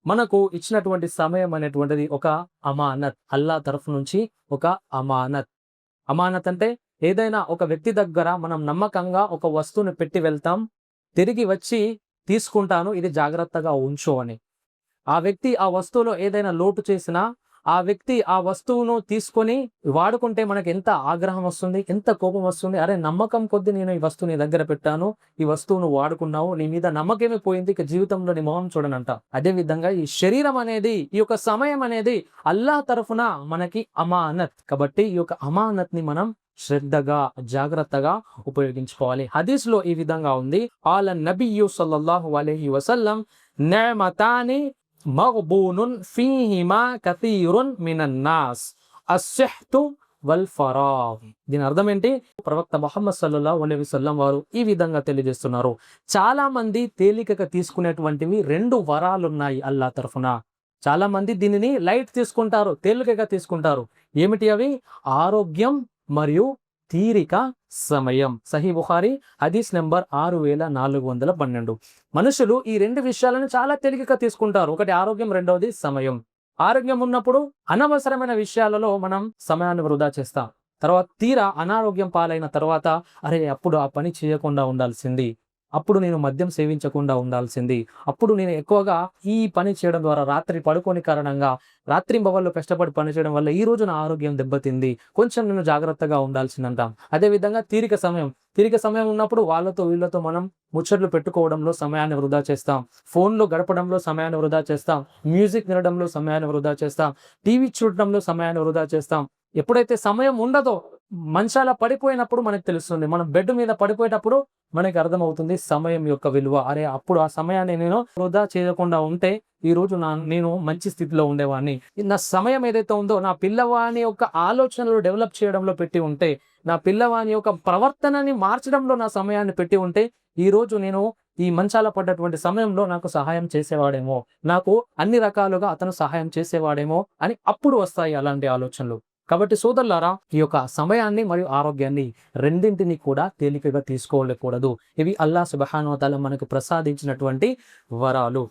మనకు ఇచ్చినటువంటి సమయం అనేటువంటిది ఒక అమానత్. అల్లా తరఫు నుంచి ఒక అమానత్. అమానత్ అంటే ఏదైనా ఒక వ్యక్తి దగ్గర మనం నమ్మకంగా ఒక వస్తువుని పెట్టి వెళ్తాం. తిరిగి వచ్చి తీసుకుంటాను, ఇది జాగ్రత్తగా ఉంచు అని. ఆ వ్యక్తి ఆ వస్తువులో ఏదైనా లోటు చేసినా, ఆ వ్యక్తి ఆ వస్తువును తీసుకొని వాడుకుంటే మనకెంత ఆగ్రహం వస్తుంది, ఎంత కోపం వస్తుంది. అరే! నమ్మకం కొద్దీ నేను ఈ వస్తువు నీ దగ్గర పెట్టాను. ఈ వస్తువును వాడుకున్నావు. నీ మీద నమ్మకమే పోయింది. ఇక జీవితంలో నీ మొహం చూడనంట. అదే విధంగా ఈ శరీరం అనేది, ఈ యొక్క సమయం అనేది అల్లాహ్ తరఫున మనకి అమానత్. కాబట్టి ఈ యొక్క అమానత్‌ని మనం శ్రద్ధగా, జాగ్రత్తగా ఉపయోగించుకోవాలి. హదీస్‌లో ఈ విధంగా ఉంది. ఆల నబియ్యు సల్లల్లాహు అలైహి వసల్లం నిఅమతాని మగ్బూనున్ ఫీహిమా కతీరున్ మినన్ నాస్ అస్సిహ్తు వల్ ఫరాగ్. దీని అర్థం ఏంటి? ప్రవక్త ముహమ్మద్ సల్లల్లాహు అలైహి వసల్లం వారు ఈ విధంగా తెలియజేస్తున్నారు. చాలా మంది తేలికగా తీసుకునేటువంటివి 2 వరాలున్నాయి అల్లాహ్ తరఫున. చాలా మంది దీనిని లైట్ తీసుకుంటారు, తేలికగా తీసుకుంటారు. ఏమిటి అవి? ఆరోగ్యం మరియు తీరిక సమయం. సహీ బుఖారీ హదీస్ నంబర్ 6412. మనుషులు ఈ 2 విషయాలను చాలా తేలికగా తీసుకుంటారు. ఒకటి ఆరోగ్యం, రెండవది సమయం. ఆరోగ్యం ఉన్నప్పుడు అనవసరమైన విషయాలలో మనం సమయాన్ని వృధా చేస్తాం. తర్వాత తీరా అనారోగ్యం పాలైన తర్వాత అరే! అప్పుడు ఆ పని చేయకుండా ఉండాల్సింది. అప్పుడు నేను మద్యం సేవించకుండా ఉండాల్సింది. అప్పుడు నేను ఎక్కువగా ఈ పని చేయడం ద్వారా రాత్రి పడుకోని కారణంగా రాత్రింబవళ్ళు కష్టపడి పని చేయడం వల్ల ఈరోజు నా ఆరోగ్యం దెబ్బతింది. కొంచెం నేను జాగ్రత్తగా ఉండాల్సిందంటాం. అదేవిధంగా తీరిక సమయం. తీరిక సమయం ఉన్నప్పుడు వాళ్ళతో వీళ్ళతో మనం ముచ్చట్లు పెట్టుకోవడంలో సమయాన్ని వృధా చేస్తాం. ఫోన్‌లో గడపడంలో సమయాన్ని వృధా చేస్తాం. మ్యూజిక్ వినడంలో సమయాన్ని వృధా చేస్తాం. టీవీ చూడడంలో సమయాన్ని వృధా చేస్తాం. ఎప్పుడైతే సమయం ఉండదో మంచాల పడిపోయినప్పుడు మనకు తెలుస్తుంది. మనం బెడ్ మీద పడిపోయేటప్పుడు మనకి అర్థమవుతుంది సమయం యొక్క విలువ. అరే! అప్పుడు ఆ సమయాన్ని నేను వృధా చేయకుండా ఉంటే ఈరోజు నేను మంచి స్థితిలో ఉండేవాడిని. నా సమయం ఏదైతే ఉందో నా పిల్లవాని యొక్క ఆలోచనలు డెవలప్ చేయడంలో పెట్టి ఉంటే, నా పిల్లవాని యొక్క ప్రవర్తనని మార్చడంలో నా సమయాన్ని పెట్టి ఉంటే, ఈరోజు నేను ఈ మంచాల పడ్డటువంటి సమయంలో నాకు సహాయం చేసేవాడేమో, నాకు అన్ని రకాలుగా అతను సహాయం చేసేవాడేమో అని అప్పుడు వస్తాయి అలాంటి ఆలోచనలు. కాబట్టి సోదరులారా, ఈ యొక్క సమయాన్ని మరియు ఆరోగ్యాన్ని రెండింటిని కూడా తేలికగా తీసుకోలేకూడదు. ఇవి అల్లాహ్ సుబ్హానహు వ తఆలా మనకు ప్రసాదించినటువంటి వరాలు.